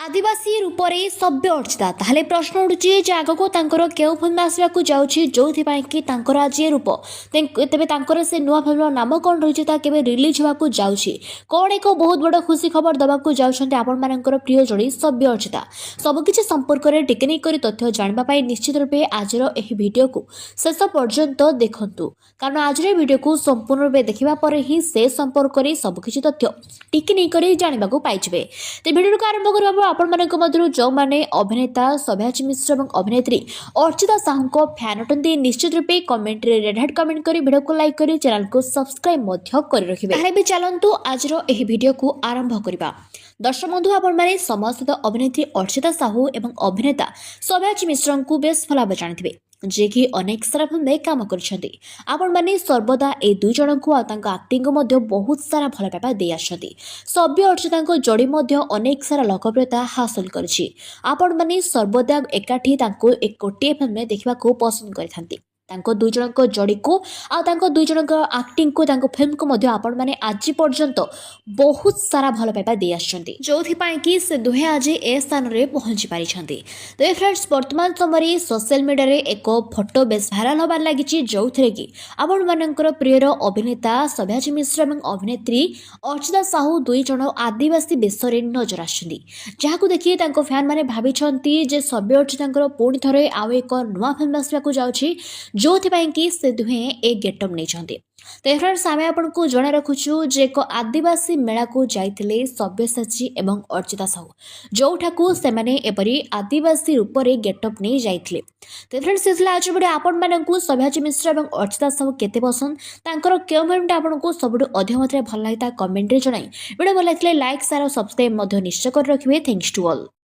आदिवासी रूप से सभ्य अर्चिता ताहले प्रश्न उठुची जे आगको तांकर केउ फिल्म आसवाकू जाउची जोथि कि तांकर आज ये रूप तेबे तांकर से नुआ फिल्म नाम कौन रही ता केबे रिलीज होवाकू जाउची कौन एक बहुत बड़ खुशी खबर दबाकू जाउछन्ते आपण मानकर प्रिय जोड़ी सभ्य अर्चिता सबकिछि संपर्क रे टिकनी करी तथ्य जानिबा पाई निश्चित रूपे आजर एही वीडियो को शेष पर्यंत देखंतु कारण आजर वीडियो को संपूर्ण रूपे देखिबा परे ही से संपर्क रे सबकिछि तथ्य टिकनी करी जानिबाकू पाइजबे ते वीडियो को आरंभ करबा आपण मानक मध्यरु जो माने अभिनेता सभ्याची मिश्र और अभिनेत्री अर्चिता साहू को फैन अटंती निश्चित रूपे कमेंट रे रेड हेड कमेंट करी वीडियो को लाइक करी चैनल को सब्सक्राइब मध्य करि रखिबे ताहे भी चलंतु आजरो एही वीडियो को आरंभ करबा। दर्शक बंधु आपण माने समस्त अभिनेत्री अर्चिता साहू एवं अभिनेता सभ्याची मिश्र को बेस भल भाबे जानिथिबे जे कि अनेक सारा फिल्म काम करछन्ती आपण माने सर्वदा ए दुई जन को एक्टिंग को बहुत सारा भल पाइबा दे आछन्ती सभ्य अर्चिता जोड़ी अनेक सारा लोकप्रियता हासिल करछि आपण माने सर्वदा एकाठी एक गोटे फिल्म देखा पसंद करथांती तांको दुई जन जोड़ी को दुई जन एक्टिंग को फिल्म को आपण माने आज पर्यंत बहुत सारा भल पाइबा दे आछन्ती जोथि पई कि से दुहे आज ए स्थान रे पहुंची पारिछन्ती। तो फ्रेंड्स वर्तमान समय सोशल मीडिया रे एक फोटो बेस भाइराल होबार लागिछि जोथरे कि आपण मानकर प्रियर अभिनेता सभ्याची मिश्र एवं अभिनेत्री अर्चिता साहू दुई जन आदिवासी बेसरे नजर आछन्ती जहाकू देखि तांको फैन माने भाबिछन्ती जे सभ्य अर्चितांकर पुणी थरे आउ एक नुआ फिल्म आसबाकू जाउछि जोथि पई कि से दुहे ए गेटअप नेछन्ती। तो फ्रेंड्स आमे आपनको जणा रखुछु जे एक आदिवासी मेला को जाइथिले सब्यसाची एवं अर्चिता साहू जोठाकू से माने एपरी आदिवासी रूप रे गेटअप नै जाइथिले। तो फ्रेंड्स इसला आज वीडियो आपण माननकू सभ्याची मिश्र एवं अर्चिता साहू केते पसंद तांकर केउ फिल्मटा आपनको सबुठु अधिक मात्रा भल लागिता कमेंट रे जणाई वीडियो भल लागिले लाइक शेयर और सब्सक्राइब मध्य निश्चय कर रखिबे। Thanks to all.